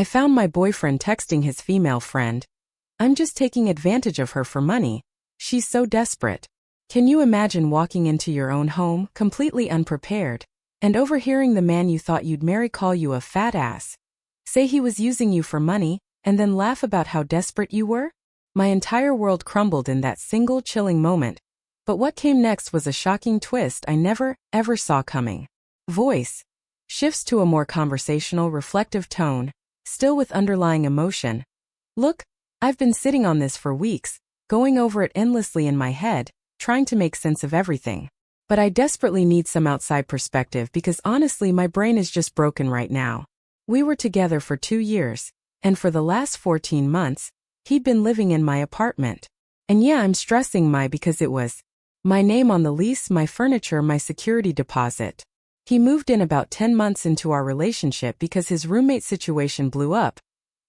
I found my boyfriend texting his female friend. I'm just taking advantage of her for money. She's so desperate. Can you imagine walking into your own home, completely unprepared, and overhearing the man you thought you'd marry call you a fat ass? Say he was using you for money, and then laugh about how desperate you were? My entire world crumbled in that single chilling moment. But what came next was a shocking twist I never, ever saw coming. Voice shifts to a more conversational, reflective tone, still with underlying emotion. Look, I've been sitting on this for weeks, going over it endlessly in my head, trying to make sense of everything. But I desperately need some outside perspective because honestly my brain is just broken right now. We were together for 2 years, and for the last 14 months, he'd been living in my apartment. And yeah, I'm stressing because it was my name on the lease, my furniture, my security deposit. He moved in about 10 months into our relationship because his roommate situation blew up,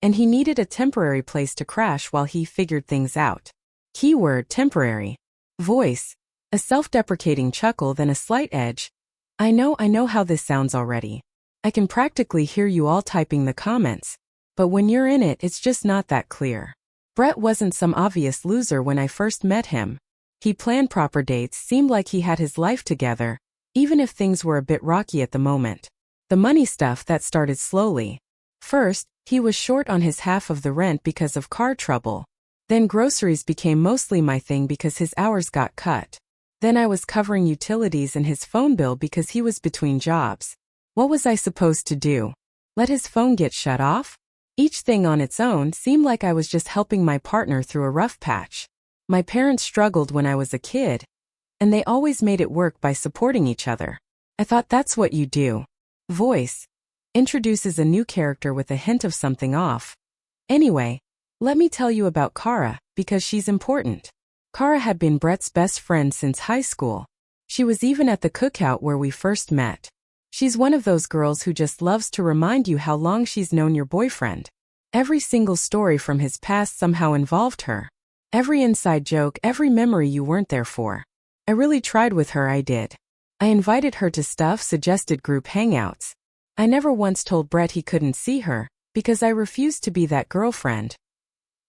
and he needed a temporary place to crash while he figured things out. Keyword temporary. Voice a self-deprecating chuckle, then a slight edge. I know how this sounds already. I can practically hear you all typing the comments. But when you're in it, it's just not that clear. Brett wasn't some obvious loser when I first met him. He planned proper dates, seemed like he had his life together, even if things were a bit rocky at the moment. The money stuff that started slowly. First, he was short on his half of the rent because of car trouble. Then groceries became mostly my thing because his hours got cut. Then I was covering utilities and his phone bill because he was between jobs. What was I supposed to do? Let his phone get shut off? Each thing on its own seemed like I was just helping my partner through a rough patch. My parents struggled when I was a kid, and they always made it work by supporting each other. I thought that's what you do. Voice introduces a new character with a hint of something off. Anyway, let me tell you about Kara, because she's important. Kara had been Brett's best friend since high school. She was even at the cookout where we first met. She's one of those girls who just loves to remind you how long she's known your boyfriend. Every single story from his past somehow involved her. Every inside joke, every memory you weren't there for. I really tried with her, I did. I invited her to stuff, suggested group hangouts. I never once told Brett he couldn't see her, because I refused to be that girlfriend.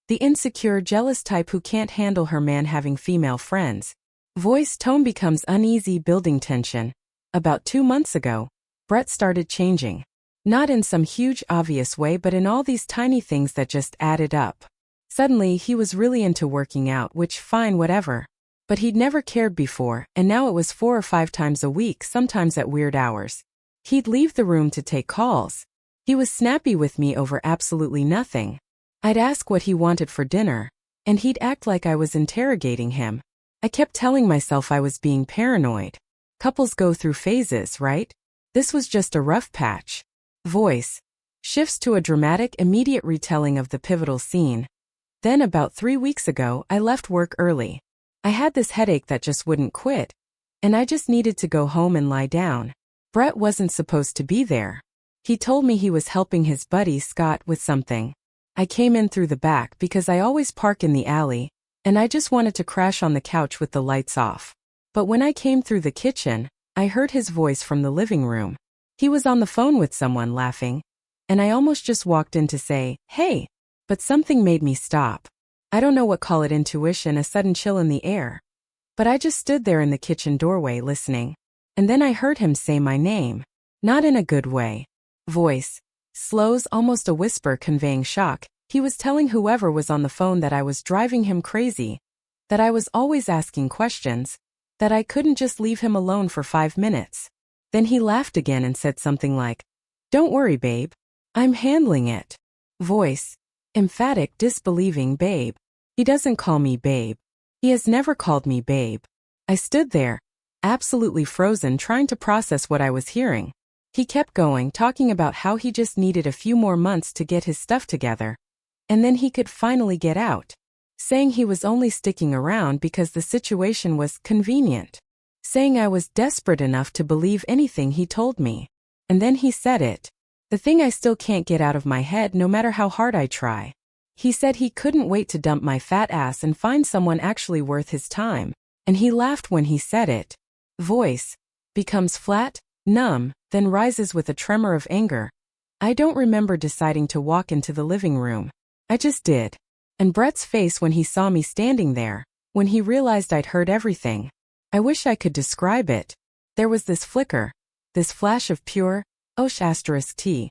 The insecure, jealous type who can't handle her man having female friends. Voice tone becomes uneasy, building tension. About 2 months ago, Brett started changing. Not in some huge obvious way, but in all these tiny things that just added up. Suddenly, he was really into working out, which fine, whatever. But he'd never cared before, and now it was 4 or 5 times a week, sometimes at weird hours. He'd leave the room to take calls. He was snappy with me over absolutely nothing. I'd ask what he wanted for dinner, and he'd act like I was interrogating him. I kept telling myself I was being paranoid. Couples go through phases, right? This was just a rough patch. Voice shifts to a dramatic, immediate retelling of the pivotal scene. Then about 3 weeks ago, I left work early. I had this headache that just wouldn't quit, and I just needed to go home and lie down. Brett wasn't supposed to be there. He told me he was helping his buddy Scott with something. I came in through the back because I always park in the alley, and I just wanted to crash on the couch with the lights off. But when I came through the kitchen, I heard his voice from the living room. He was on the phone with someone laughing, and I almost just walked in to say, "Hey," but something made me stop. I don't know what, call it intuition, a sudden chill in the air. But I just stood there in the kitchen doorway listening, and then I heard him say my name. Not in a good way. Voice slows, almost a whisper, conveying shock. He was telling whoever was on the phone that I was driving him crazy, that I was always asking questions, that I couldn't just leave him alone for 5 minutes. Then he laughed again and said something like, "Don't worry, babe. I'm handling it." Voice emphatic, disbelieving. Babe. He doesn't call me babe. He has never called me babe. I stood there, absolutely frozen, trying to process what I was hearing. He kept going, talking about how he just needed a few more months to get his stuff together, and then he could finally get out. Saying he was only sticking around because the situation was convenient. Saying I was desperate enough to believe anything he told me. And then he said it. The thing I still can't get out of my head no matter how hard I try. He said he couldn't wait to dump my fat ass and find someone actually worth his time. And he laughed when he said it. Voice becomes flat, numb, then rises with a tremor of anger. I don't remember deciding to walk into the living room. I just did. And Brett's face when he saw me standing there, when he realized I'd heard everything. I wish I could describe it. There was this flicker, this flash of pure, *T.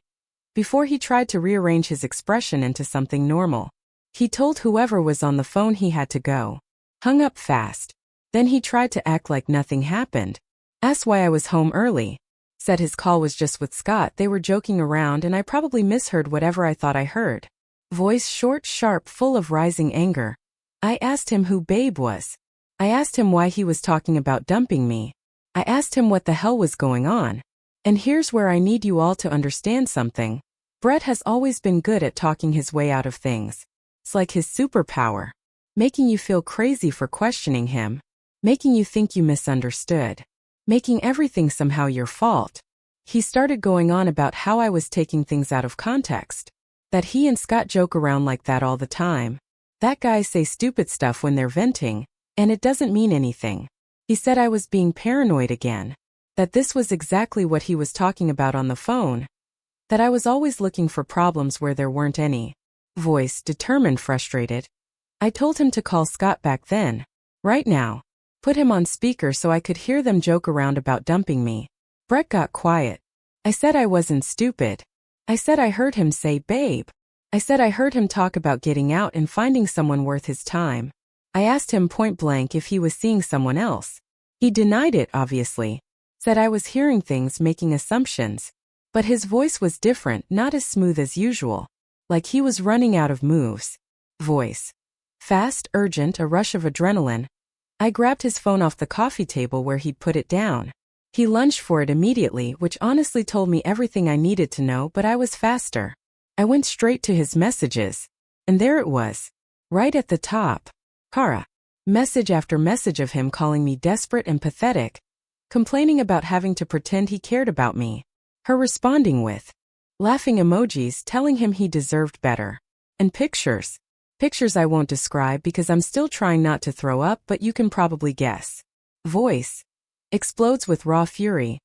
Before he tried to rearrange his expression into something normal. He told whoever was on the phone he had to go. Hung up fast. Then he tried to act like nothing happened. Asked why I was home early. Said his call was just with Scott, they were joking around and I probably misheard whatever I thought I heard. Voice short, sharp, full of rising anger. I asked him who Babe was. I asked him why he was talking about dumping me. I asked him what the hell was going on. And here's where I need you all to understand something. Brett has always been good at talking his way out of things. It's like his superpower. Making you feel crazy for questioning him. Making you think you misunderstood. Making everything somehow your fault. He started going on about how I was taking things out of context. That he and Scott joke around like that all the time. That guys say stupid stuff when they're venting, and it doesn't mean anything. He said I was being paranoid again. That this was exactly what he was talking about on the phone. That I was always looking for problems where there weren't any. Voice determined, frustrated. I told him to call Scott back then. Right now. Put him on speaker so I could hear them joke around about dumping me. Brett got quiet. I said I wasn't stupid. I said I heard him say babe. I said I heard him talk about getting out and finding someone worth his time. I asked him point blank if he was seeing someone else. He denied it, obviously. Said I was hearing things, making assumptions. But his voice was different, not as smooth as usual. Like he was running out of moves. Voice. Fast, urgent, a rush of adrenaline. I grabbed his phone off the coffee table where he'd put it down. He lunged for it immediately, which honestly told me everything I needed to know, but I was faster. I went straight to his messages. And there it was. Right at the top. Kara. Message after message of him calling me desperate and pathetic. Complaining about having to pretend he cared about me. Her responding with laughing emojis telling him he deserved better. And pictures. Pictures I won't describe because I'm still trying not to throw up, but you can probably guess. Voice. Explodes with raw fury.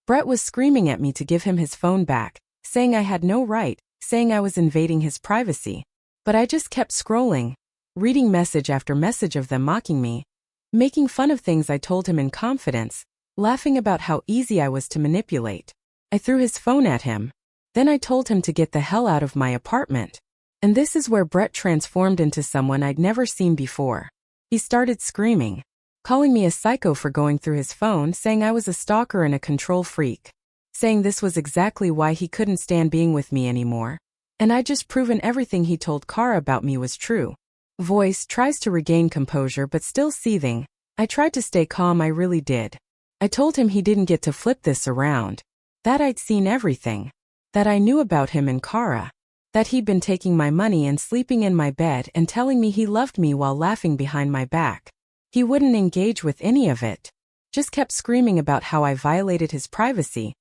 Brett was screaming at me to give him his phone back, saying I had no right, saying I was invading his privacy. But I just kept scrolling, reading message after message of them mocking me, making fun of things I told him in confidence, laughing about how easy I was to manipulate. I threw his phone at him. Then I told him to get the hell out of my apartment. And this is where Brett transformed into someone I'd never seen before. He started screaming, calling me a psycho for going through his phone, saying I was a stalker and a control freak, saying this was exactly why he couldn't stand being with me anymore. And I'd just proven everything he told Kara about me was true. Voice tries to regain composure but still seething. I tried to stay calm, I really did. I told him he didn't get to flip this around. That I'd seen everything. That I knew about him and Kara. That he'd been taking my money and sleeping in my bed and telling me he loved me while laughing behind my back. He wouldn't engage with any of it. Just kept screaming about how I violated his privacy.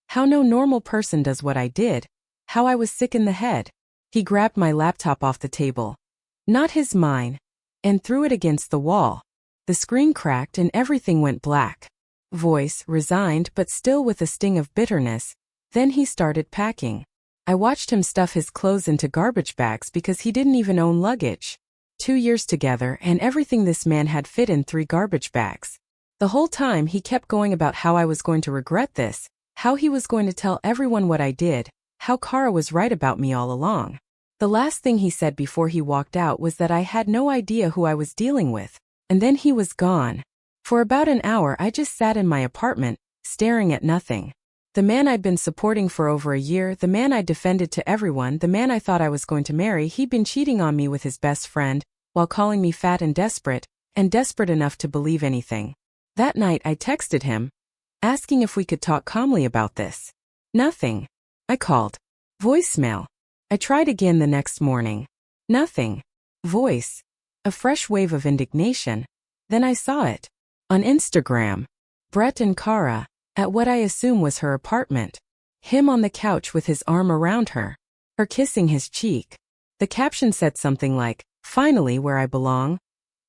How no normal person does what I did. How I was sick in the head. He grabbed my laptop off the table. Not his, mine. And threw it against the wall. The screen cracked and everything went black. Voice resigned but still with a sting of bitterness. Then he started packing. I watched him stuff his clothes into garbage bags because he didn't even own luggage. 2 years together and everything this man had fit in 3 garbage bags. The whole time he kept going about how I was going to regret this, how he was going to tell everyone what I did, how Kara was right about me all along. The last thing he said before he walked out was that I had no idea who I was dealing with, and then he was gone. For about an hour I just sat in my apartment, staring at nothing. The man I'd been supporting for over a year, the man I defended to everyone, the man I thought I was going to marry, he'd been cheating on me with his best friend, while calling me fat and desperate enough to believe anything. That night I texted him, asking if we could talk calmly about this. Nothing. I called. Voicemail. I tried again the next morning. Nothing. Voice. A fresh wave of indignation. Then I saw it. On Instagram. Brett and Kara. At what I assume was her apartment. Him on the couch with his arm around her. Her kissing his cheek. The caption said something like, "Finally where I belong,"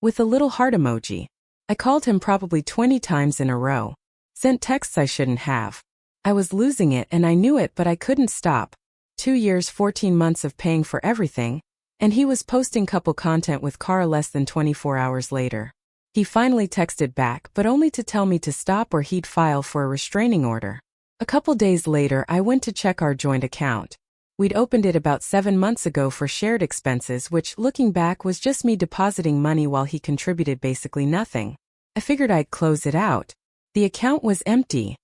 with a little heart emoji. I called him probably 20 times in a row. Sent texts I shouldn't have. I was losing it and I knew it, but I couldn't stop. 2 years 14 months of paying for everything, and he was posting couple content with Cara less than 24 hours later. He finally texted back, but only to tell me to stop or he'd file for a restraining order. A couple days later, I went to check our joint account. We'd opened it about 7 months ago for shared expenses, which, looking back, was just me depositing money while he contributed basically nothing. I figured I'd close it out. The account was empty.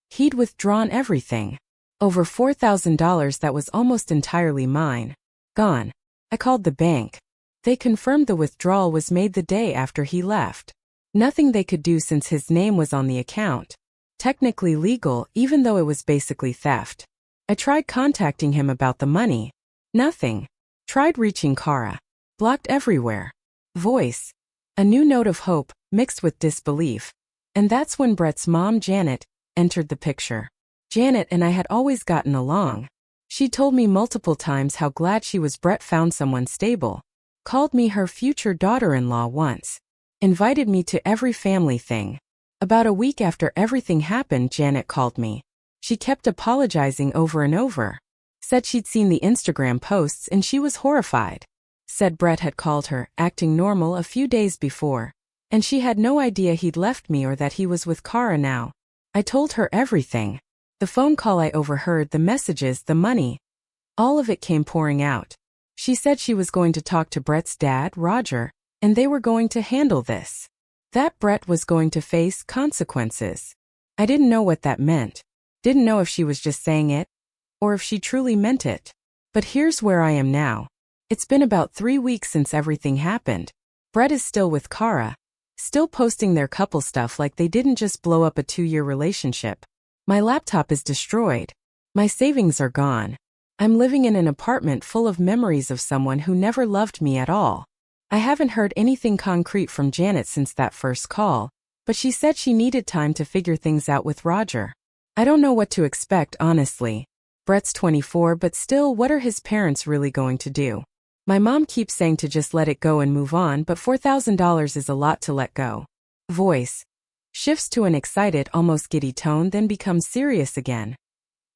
He'd withdrawn everything. Over $4,000 that was almost entirely mine. Gone. I called the bank. They confirmed the withdrawal was made the day after he left. Nothing they could do since his name was on the account. Technically legal, even though it was basically theft. I tried contacting him about the money. Nothing. Tried reaching Cara. Blocked everywhere. Voice. A new note of hope, mixed with disbelief. And that's when Brett's mom, Janet, entered the picture. Janet and I had always gotten along. She told me multiple times how glad she was Brett found someone stable. Called me her future daughter-in-law once. Invited me to every family thing. About a week after everything happened, Janet called me. She kept apologizing over and over. Said she'd seen the Instagram posts and she was horrified. Said Brett had called her, acting normal, a few days before. And she had no idea he'd left me or that he was with Cara now. I told her everything. The phone call I overheard, the messages, the money. All of it came pouring out. She said she was going to talk to Brett's dad, Roger, and they were going to handle this. That Brett was going to face consequences. I didn't know what that meant. Didn't know if she was just saying it, or if she truly meant it. But here's where I am now. It's been about 3 weeks since everything happened. Brett is still with Cara. Still posting their couple stuff like they didn't just blow up a 2-year relationship. My laptop is destroyed. My savings are gone. I'm living in an apartment full of memories of someone who never loved me at all. I haven't heard anything concrete from Janet since that first call, but she said she needed time to figure things out with Roger. I don't know what to expect, honestly. Brett's 24, but still, what are his parents really going to do? My mom keeps saying to just let it go and move on, but $4,000 is a lot to let go. Voice. Shifts to an excited, almost giddy tone, then becomes serious again.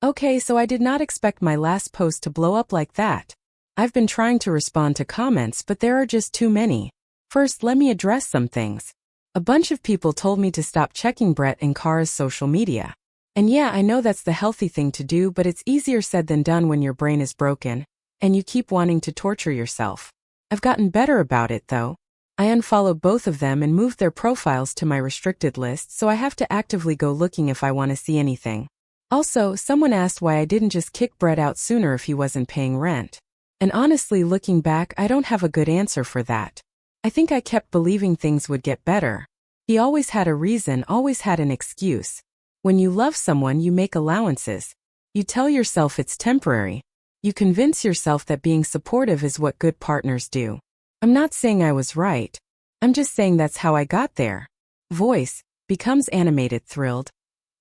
Okay, so I did not expect my last post to blow up like that. I've been trying to respond to comments, but there are just too many. First, let me address some things. A bunch of people told me to stop checking Brett and Cara's social media. And yeah, I know that's the healthy thing to do, but it's easier said than done when your brain is broken, and you keep wanting to torture yourself. I've gotten better about it, though. I unfollowed both of them and moved their profiles to my restricted list, so I have to actively go looking if I want to see anything. Also, someone asked why I didn't just kick Brett out sooner if he wasn't paying rent. And honestly, looking back, I don't have a good answer for that. I think I kept believing things would get better. He always had a reason, always had an excuse. When you love someone, you make allowances. You tell yourself it's temporary. You convince yourself that being supportive is what good partners do. I'm not saying I was right. I'm just saying that's how I got there. Voice. Becomes animated, thrilled.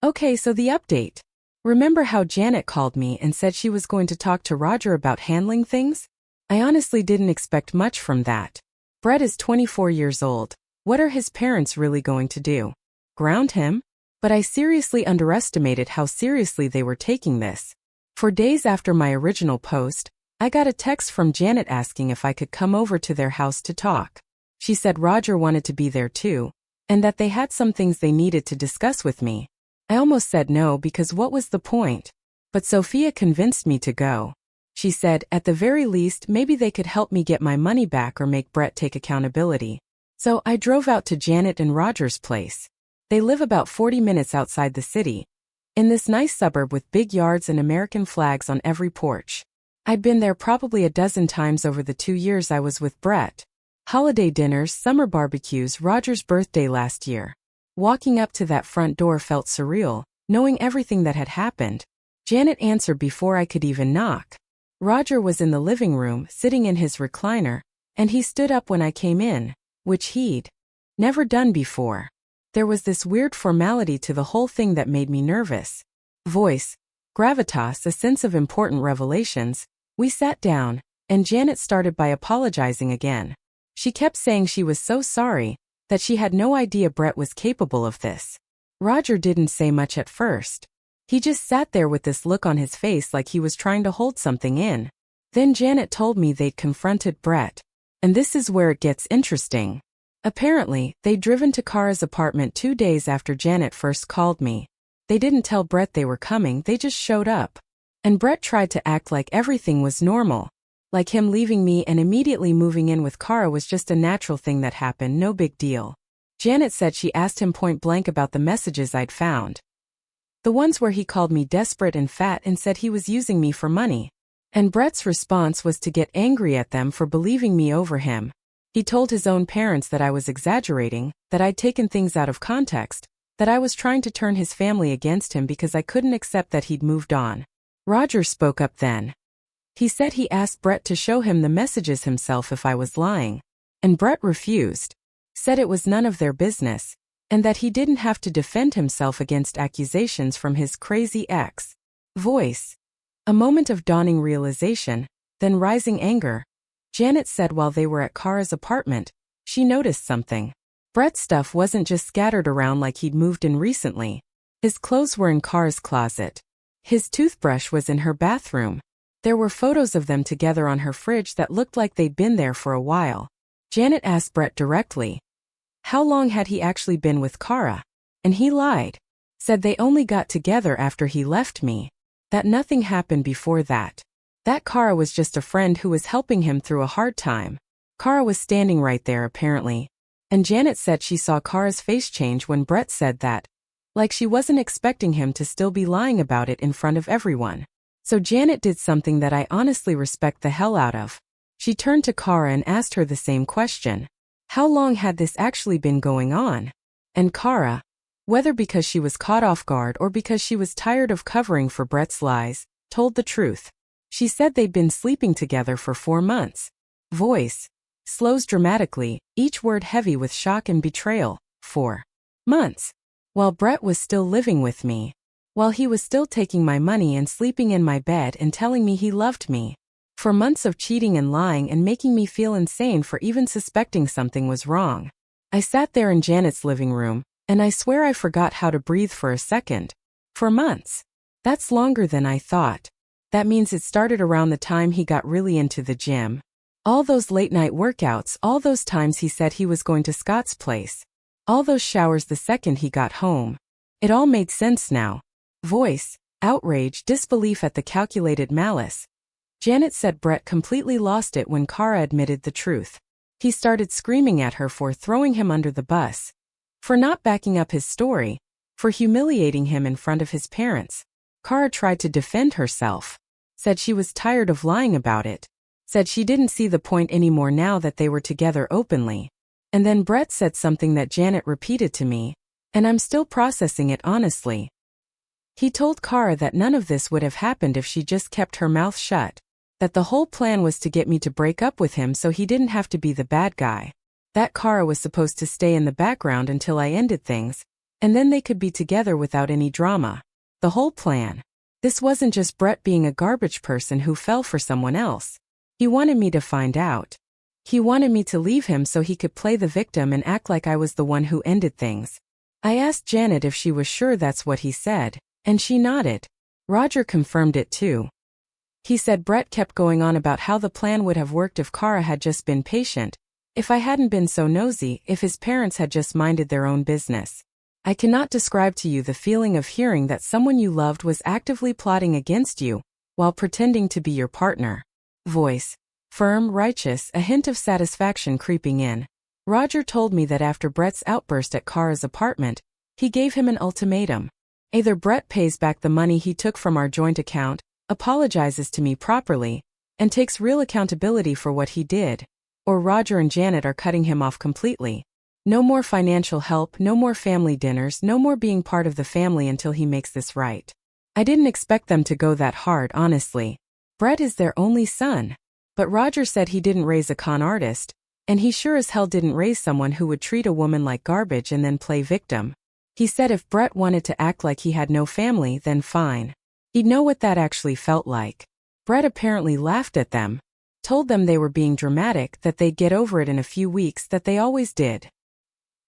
Okay, so the update. Remember how Janet called me and said she was going to talk to Roger about handling things? I honestly didn't expect much from that. Brett is 24 years old. What are his parents really going to do? Ground him? But I seriously underestimated how seriously they were taking this. For days after my original post, I got a text from Janet asking if I could come over to their house to talk. She said Roger wanted to be there too, and that they had some things they needed to discuss with me. I almost said no because what was the point? But Sophia convinced me to go. She said, at the very least, maybe they could help me get my money back or make Brett take accountability. So I drove out to Janet and Roger's place. They live about 40 minutes outside the city, in this nice suburb with big yards and American flags on every porch. I'd been there probably a dozen times over the 2 years I was with Brett. Holiday dinners, summer barbecues, Roger's birthday last year. Walking up to that front door felt surreal, knowing everything that had happened. Janet answered before I could even knock. Roger was in the living room, sitting in his recliner, and he stood up when I came in, which he'd never done before. There was this weird formality to the whole thing that made me nervous. Voice. Gravitas, a sense of important revelations. We sat down, and Janet started by apologizing again. She kept saying she was so sorry, that she had no idea Brett was capable of this. Roger didn't say much at first. He just sat there with this look on his face like he was trying to hold something in. Then Janet told me they'd confronted Brett. And this is where it gets interesting. Apparently, they'd driven to Kara's apartment 2 days after Janet first called me. They didn't tell Brett they were coming, they just showed up. And Brett tried to act like everything was normal. Like him leaving me and immediately moving in with Kara was just a natural thing that happened, no big deal. Janet said she asked him point blank about the messages I'd found. The ones where he called me desperate and fat and said he was using me for money. And Brett's response was to get angry at them for believing me over him. He told his own parents that I was exaggerating, that I'd taken things out of context, that I was trying to turn his family against him because I couldn't accept that he'd moved on. Roger spoke up then. He said he asked Brett to show him the messages himself if I was lying. And Brett refused. Said it was none of their business, and that he didn't have to defend himself against accusations from his crazy ex. Voice. A moment of dawning realization, then rising anger. Janet said while they were at Kara's apartment, she noticed something. Brett's stuff wasn't just scattered around like he'd moved in recently. His clothes were in Kara's closet. His toothbrush was in her bathroom. There were photos of them together on her fridge that looked like they'd been there for a while. Janet asked Brett directly. How long had he actually been with Kara? And he lied. Said they only got together after he left me. That nothing happened before that. That Kara was just a friend who was helping him through a hard time. Kara was standing right there apparently. And Janet said she saw Kara's face change when Brett said that. Like she wasn't expecting him to still be lying about it in front of everyone. So Janet did something that I honestly respect the hell out of. She turned to Kara and asked her the same question. How long had this actually been going on? And Kara, whether because she was caught off guard or because she was tired of covering for Brett's lies, told the truth. She said they'd been sleeping together for 4 months. Voice. Slows dramatically, each word heavy with shock and betrayal. 4 months. While Brett was still living with me. While he was still taking my money and sleeping in my bed and telling me he loved me. For months of cheating and lying and making me feel insane for even suspecting something was wrong. I sat there in Janet's living room, and I swear I forgot how to breathe for a second. For months. That's longer than I thought. That means it started around the time he got really into the gym. All those late-night workouts, all those times he said he was going to Scott's place. All those showers the second he got home. It all made sense now. Voice. Outrage, disbelief at the calculated malice. Janet said Brett completely lost it when Kara admitted the truth. He started screaming at her for throwing him under the bus. For not backing up his story. For humiliating him in front of his parents. Kara tried to defend herself. Said she was tired of lying about it. Said she didn't see the point anymore now that they were together openly. And then Brett said something that Janet repeated to me. And I'm still processing it honestly. He told Kara that none of this would have happened if she just kept her mouth shut. That the whole plan was to get me to break up with him so he didn't have to be the bad guy. That Kara was supposed to stay in the background until I ended things, and then they could be together without any drama. The whole plan. This wasn't just Brett being a garbage person who fell for someone else. He wanted me to find out. He wanted me to leave him so he could play the victim and act like I was the one who ended things. I asked Janet if she was sure that's what he said. And she nodded. Roger confirmed it too. He said Brett kept going on about how the plan would have worked if Kara had just been patient, if I hadn't been so nosy, if his parents had just minded their own business. I cannot describe to you the feeling of hearing that someone you loved was actively plotting against you, while pretending to be your partner. Voice. Firm, righteous, a hint of satisfaction creeping in. Roger told me that after Brett's outburst at Kara's apartment, he gave him an ultimatum. Either Brett pays back the money he took from our joint account, apologizes to me properly, and takes real accountability for what he did, or Roger and Janet are cutting him off completely. No more financial help, no more family dinners, no more being part of the family until he makes this right. I didn't expect them to go that hard, honestly. Brett is their only son. But Roger said he didn't raise a con artist, and he sure as hell didn't raise someone who would treat a woman like garbage and then play victim. He said if Brett wanted to act like he had no family, then fine. He'd know what that actually felt like. Brett apparently laughed at them, told them they were being dramatic, that they'd get over it in a few weeks, that they always did.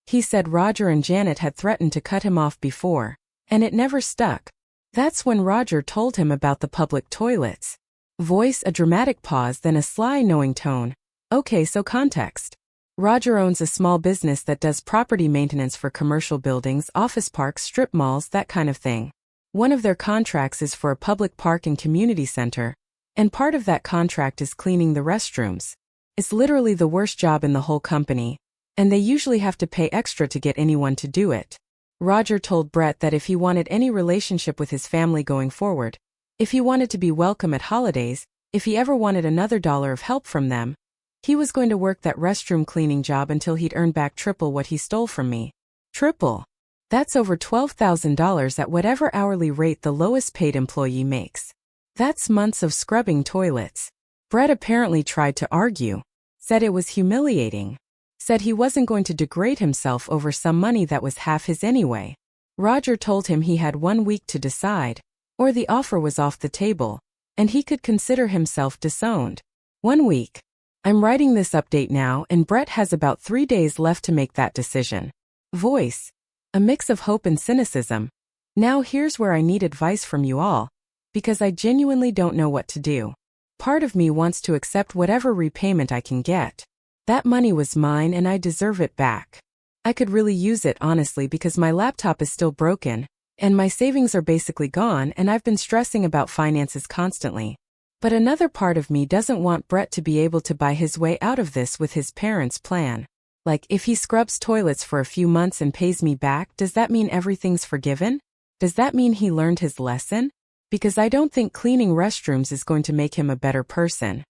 He said Roger and Janet had threatened to cut him off before, and it never stuck. That's when Roger told him about the public toilets. Voice, a dramatic pause, then a sly, knowing tone. Okay, so context. Roger owns a small business that does property maintenance for commercial buildings, office parks, strip malls, that kind of thing. One of their contracts is for a public park and community center, and part of that contract is cleaning the restrooms. It's literally the worst job in the whole company, and they usually have to pay extra to get anyone to do it. Roger told Brett that if he wanted any relationship with his family going forward, if he wanted to be welcome at holidays, if he ever wanted another dollar of help from them, he was going to work that restroom cleaning job until he'd earned back triple what he stole from me. Triple? That's over $12,000 at whatever hourly rate the lowest paid employee makes. That's months of scrubbing toilets. Brett apparently tried to argue, said it was humiliating, said he wasn't going to degrade himself over some money that was half his anyway. Roger told him he had 1 week to decide, or the offer was off the table, and he could consider himself disowned. 1 week. I'm writing this update now, and Brett has about 3 days left to make that decision. Voice. A mix of hope and cynicism. Now here's where I need advice from you all, because I genuinely don't know what to do. Part of me wants to accept whatever repayment I can get. That money was mine and I deserve it back. I could really use it, honestly, because my laptop is still broken, and my savings are basically gone, and I've been stressing about finances constantly. But another part of me doesn't want Brett to be able to buy his way out of this with his parents' plan. Like, if he scrubs toilets for a few months and pays me back, does that mean everything's forgiven? Does that mean he learned his lesson? Because I don't think cleaning restrooms is going to make him a better person.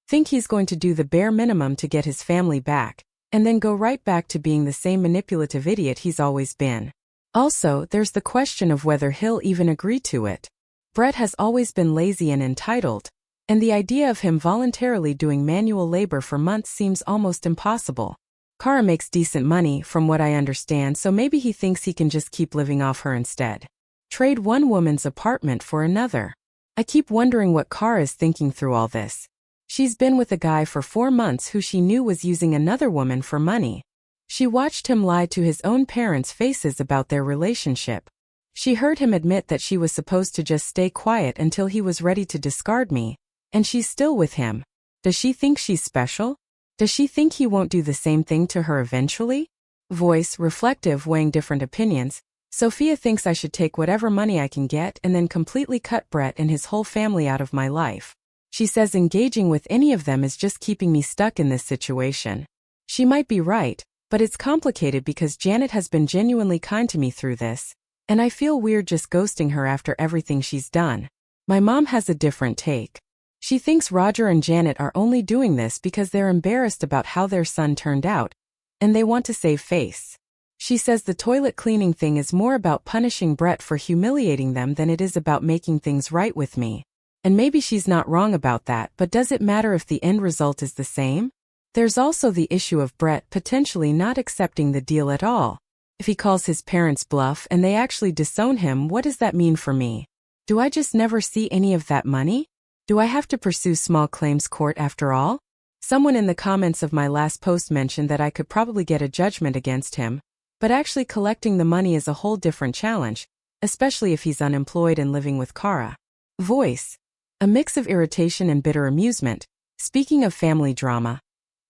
Think he's going to do the bare minimum to get his family back, and then go right back to being the same manipulative idiot he's always been. Also, there's the question of whether he'll even agree to it. Brett has always been lazy and entitled, and the idea of him voluntarily doing manual labor for months seems almost impossible. Kara makes decent money, from what I understand, so maybe he thinks he can just keep living off her instead. Trade one woman's apartment for another. I keep wondering what Kara is thinking through all this. She's been with a guy for 4 months who she knew was using another woman for money. She watched him lie to his own parents' faces about their relationship. She heard him admit that she was supposed to just stay quiet until he was ready to discard me, and she's still with him. Does she think she's special? Does she think he won't do the same thing to her eventually? Voice, reflective, weighing different opinions. Sophia thinks I should take whatever money I can get and then completely cut Brett and his whole family out of my life. She says engaging with any of them is just keeping me stuck in this situation. She might be right, but it's complicated because Janet has been genuinely kind to me through this, and I feel weird just ghosting her after everything she's done. My mom has a different take. She thinks Roger and Janet are only doing this because they're embarrassed about how their son turned out, and they want to save face. She says the toilet cleaning thing is more about punishing Brett for humiliating them than it is about making things right with me. And maybe she's not wrong about that, but does it matter if the end result is the same? There's also the issue of Brett potentially not accepting the deal at all. If he calls his parents bluff and they actually disown him, what does that mean for me? Do I just never see any of that money? Do I have to pursue small claims court after all? Someone in the comments of my last post mentioned that I could probably get a judgment against him, but actually collecting the money is a whole different challenge, especially if he's unemployed and living with Kara. Voice. A mix of irritation and bitter amusement. Speaking of family drama,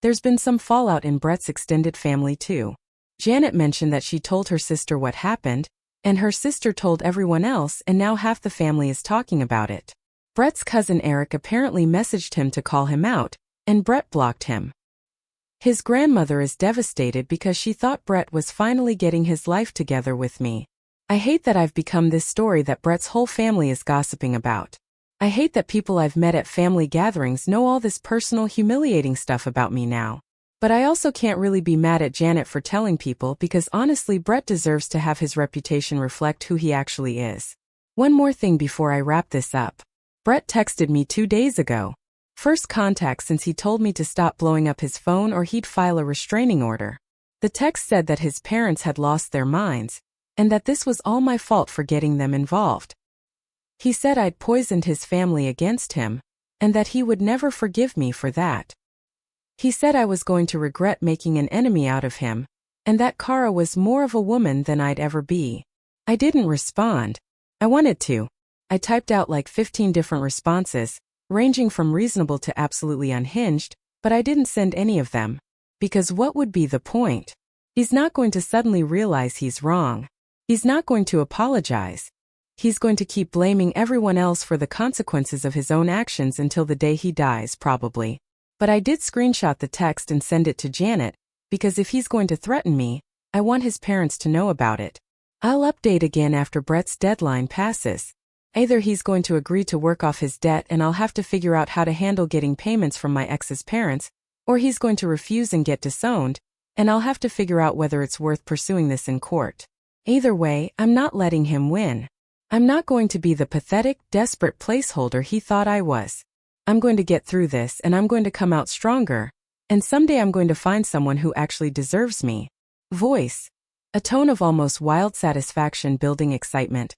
there's been some fallout in Brett's extended family too. Janet mentioned that she told her sister what happened, and her sister told everyone else, and now half the family is talking about it. Brett's cousin Eric apparently messaged him to call him out, and Brett blocked him. His grandmother is devastated because she thought Brett was finally getting his life together with me. I hate that I've become this story that Brett's whole family is gossiping about. I hate that people I've met at family gatherings know all this personal, humiliating stuff about me now. But I also can't really be mad at Janet for telling people because honestly Brett deserves to have his reputation reflect who he actually is. One more thing before I wrap this up. Brett texted me 2 days ago. First contact since he told me to stop blowing up his phone or he'd file a restraining order. The text said that his parents had lost their minds, and that this was all my fault for getting them involved. He said I'd poisoned his family against him, and that he would never forgive me for that. He said I was going to regret making an enemy out of him, and that Kara was more of a woman than I'd ever be. I didn't respond. I wanted to. I typed out like 15 different responses, ranging from reasonable to absolutely unhinged, but I didn't send any of them. Because what would be the point? He's not going to suddenly realize he's wrong. He's not going to apologize. He's going to keep blaming everyone else for the consequences of his own actions until the day he dies, probably. But I did screenshot the text and send it to Janet, because if he's going to threaten me, I want his parents to know about it. I'll update again after Brett's deadline passes. Either he's going to agree to work off his debt and I'll have to figure out how to handle getting payments from my ex's parents, or he's going to refuse and get disowned, and I'll have to figure out whether it's worth pursuing this in court. Either way, I'm not letting him win. I'm not going to be the pathetic, desperate placeholder he thought I was. I'm going to get through this and I'm going to come out stronger, and someday I'm going to find someone who actually deserves me. Voice. A tone of almost wild satisfaction building excitement.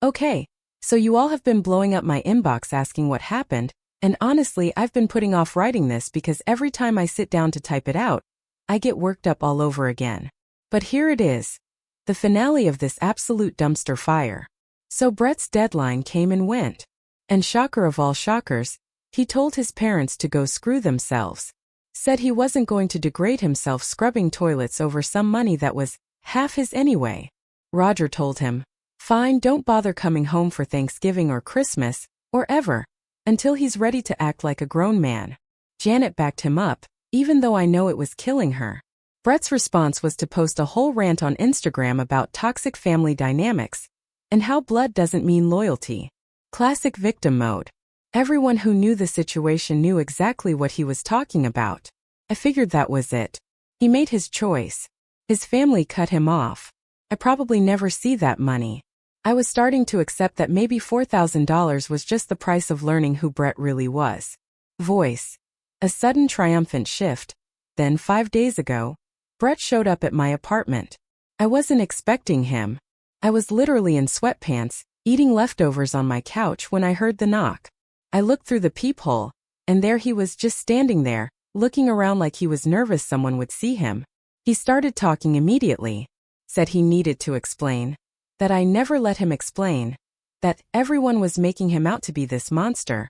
Okay, so you all have been blowing up my inbox asking what happened, and honestly I've been putting off writing this because every time I sit down to type it out, I get worked up all over again. But here it is. The finale of this absolute dumpster fire. So Brett's deadline came and went. And shocker of all shockers, he told his parents to go screw themselves. Said he wasn't going to degrade himself scrubbing toilets over some money that was half his anyway. Roger told him, "Fine, don't bother coming home for Thanksgiving or Christmas, or ever, until he's ready to act like a grown man." Janet backed him up, even though I know it was killing her. Brett's response was to post a whole rant on Instagram about toxic family dynamics, and how blood doesn't mean loyalty. Classic victim mode. Everyone who knew the situation knew exactly what he was talking about. I figured that was it. He made his choice. His family cut him off. I probably never see that money. I was starting to accept that maybe $4,000 was just the price of learning who Brett really was. Voice. A sudden triumphant shift. Then 5 days ago, Brett showed up at my apartment. I wasn't expecting him. I was literally in sweatpants, eating leftovers on my couch when I heard the knock. I looked through the peephole, and there he was just standing there, looking around like he was nervous someone would see him. He started talking immediately. Said he needed to explain. That I never let him explain. That everyone was making him out to be this monster.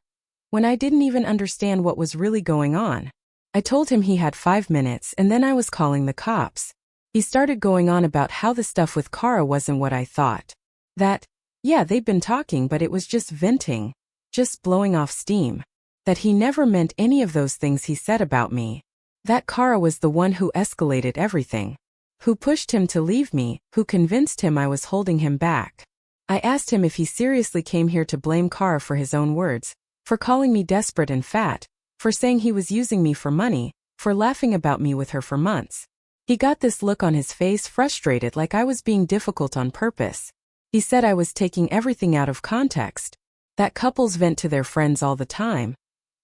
When I didn't even understand what was really going on. I told him he had 5 minutes and then I was calling the cops. He started going on about how the stuff with Kara wasn't what I thought. That, yeah, they'd been talking but it was just venting. Just blowing off steam. That he never meant any of those things he said about me. That Kara was the one who escalated everything. Who pushed him to leave me, who convinced him I was holding him back. I asked him if he seriously came here to blame Kara for his own words, for calling me desperate and fat, for saying he was using me for money, for laughing about me with her for months. He got this look on his face, frustrated, like I was being difficult on purpose. He said I was taking everything out of context. That couples vent to their friends all the time.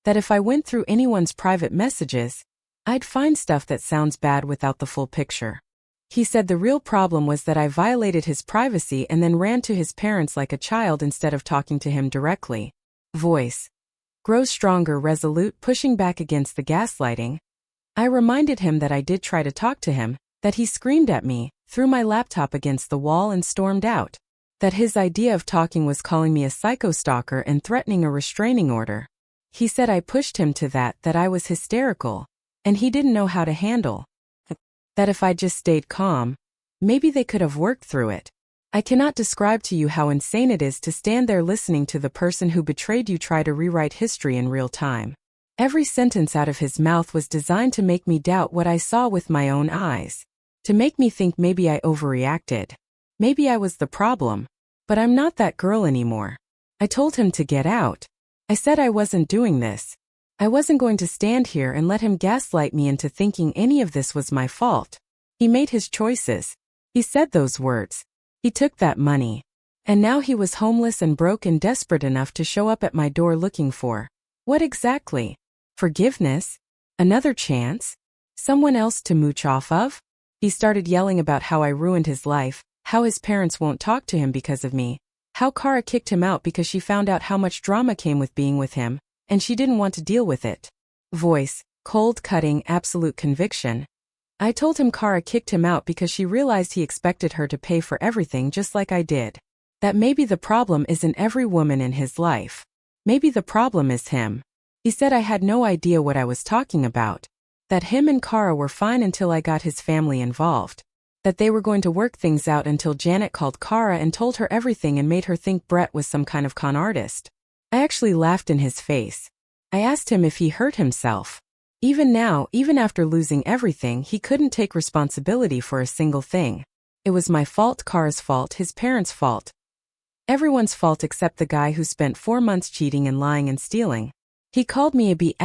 That if I went through anyone's private messages, I'd find stuff that sounds bad without the full picture. He said the real problem was that I violated his privacy and then ran to his parents like a child instead of talking to him directly. Voice. Grows stronger, resolute, pushing back against the gaslighting. I reminded him that I did try to talk to him, that he screamed at me, threw my laptop against the wall and stormed out. That his idea of talking was calling me a psycho-stalker and threatening a restraining order. He said I pushed him to that I was hysterical, and he didn't know how to handle. That if I just stayed calm, maybe they could have worked through it. I cannot describe to you how insane it is to stand there listening to the person who betrayed you try to rewrite history in real time. Every sentence out of his mouth was designed to make me doubt what I saw with my own eyes. To make me think maybe I overreacted. Maybe I was the problem. But I'm not that girl anymore. I told him to get out. I said I wasn't doing this. I wasn't going to stand here and let him gaslight me into thinking any of this was my fault. He made his choices. He said those words. He took that money. And now he was homeless and broke and desperate enough to show up at my door looking for. What exactly? Forgiveness? Another chance? Someone else to mooch off of? He started yelling about how I ruined his life, how his parents won't talk to him because of me, how Kara kicked him out because she found out how much drama came with being with him, and she didn't want to deal with it. Voice, cold cutting, absolute conviction. I told him Kara kicked him out because she realized he expected her to pay for everything just like I did. That maybe the problem isn't every woman in his life. Maybe the problem is him. He said I had no idea what I was talking about. That him and Kara were fine until I got his family involved. That they were going to work things out until Janet called Kara and told her everything and made her think Brett was some kind of con artist. I actually laughed in his face. I asked him if he hurt himself. Even now, even after losing everything, he couldn't take responsibility for a single thing. It was my fault, Kara's fault, his parents' fault. Everyone's fault except the guy who spent 4 months cheating and lying and stealing. He called me a B**********.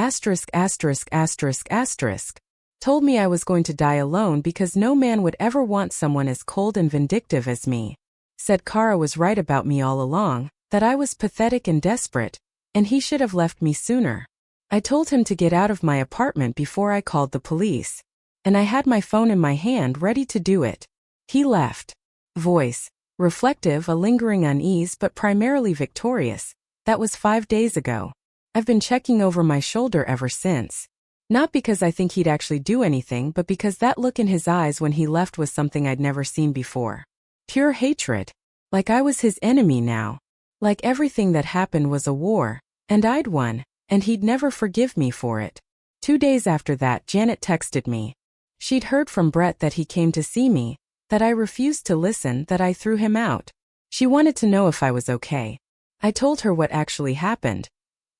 Told me I was going to die alone because no man would ever want someone as cold and vindictive as me. Said Kara was right about me all along, that I was pathetic and desperate, and he should have left me sooner. I told him to get out of my apartment before I called the police. And I had my phone in my hand ready to do it. He left. Voice. Reflective, a lingering unease but primarily victorious. That was 5 days ago. I've been checking over my shoulder ever since. Not because I think he'd actually do anything, but because that look in his eyes when he left was something I'd never seen before. Pure hatred. Like I was his enemy now. Like everything that happened was a war, and I'd won, and he'd never forgive me for it. 2 days after that, Janet texted me. She'd heard from Brett that he came to see me, that I refused to listen, that I threw him out. She wanted to know if I was okay. I told her what actually happened.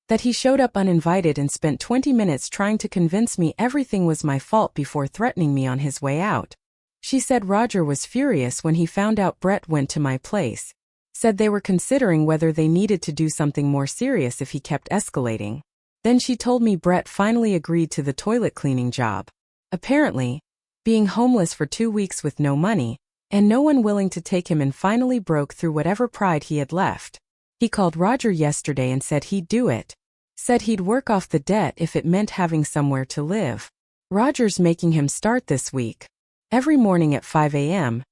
That he showed up uninvited and spent 20 minutes trying to convince me everything was my fault before threatening me on his way out. She said Roger was furious when he found out Brett went to my place. Said they were considering whether they needed to do something more serious if he kept escalating. Then she told me Brett finally agreed to the toilet cleaning job. Apparently, being homeless for 2 weeks with no money, and no one willing to take him, and finally broke through whatever pride he had left. He called Roger yesterday and said he'd do it. Said he'd work off the debt if it meant having somewhere to live. Roger's making him start this week. Every morning at 5 a.m.,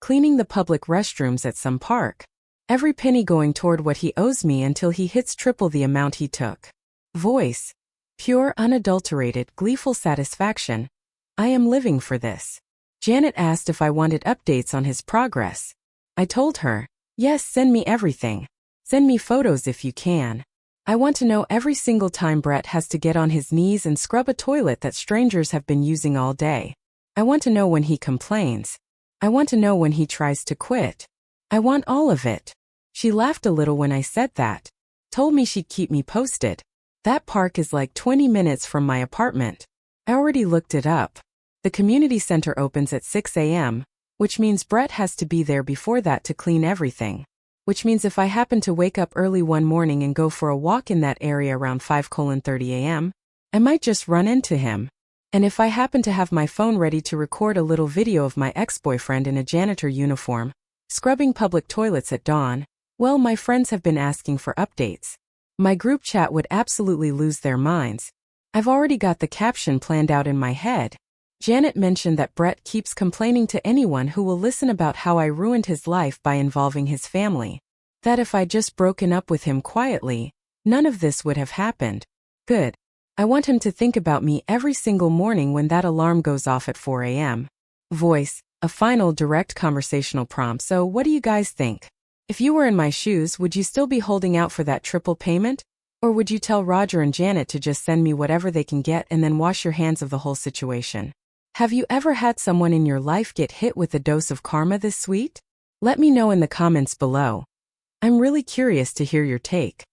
cleaning the public restrooms at some park. Every penny going toward what he owes me until he hits triple the amount he took. Voice. Pure, unadulterated, gleeful satisfaction. I am living for this. Janet asked if I wanted updates on his progress. I told her, yes, send me everything. Send me photos if you can. I want to know every single time Brett has to get on his knees and scrub a toilet that strangers have been using all day. I want to know when he complains. I want to know when he tries to quit. I want all of it. She laughed a little when I said that. Told me she'd keep me posted. That park is like 20 minutes from my apartment. I already looked it up. The community center opens at 6 a.m., which means Brett has to be there before that to clean everything. Which means if I happen to wake up early one morning and go for a walk in that area around 5:30 a.m., I might just run into him. And if I happen to have my phone ready to record a little video of my ex-boyfriend in a janitor uniform, scrubbing public toilets at dawn, well, my friends have been asking for updates. My group chat would absolutely lose their minds. I've already got the caption planned out in my head. Janet mentioned that Brett keeps complaining to anyone who will listen about how I ruined his life by involving his family. That if I'd just broken up with him quietly, none of this would have happened. Good. I want him to think about me every single morning when that alarm goes off at 4 a.m. Voice. A final direct conversational prompt. So what do you guys think? If you were in my shoes, would you still be holding out for that triple payment? Or would you tell Roger and Janet to just send me whatever they can get and then wash your hands of the whole situation? Have you ever had someone in your life get hit with a dose of karma this sweet? Let me know in the comments below. I'm really curious to hear your take.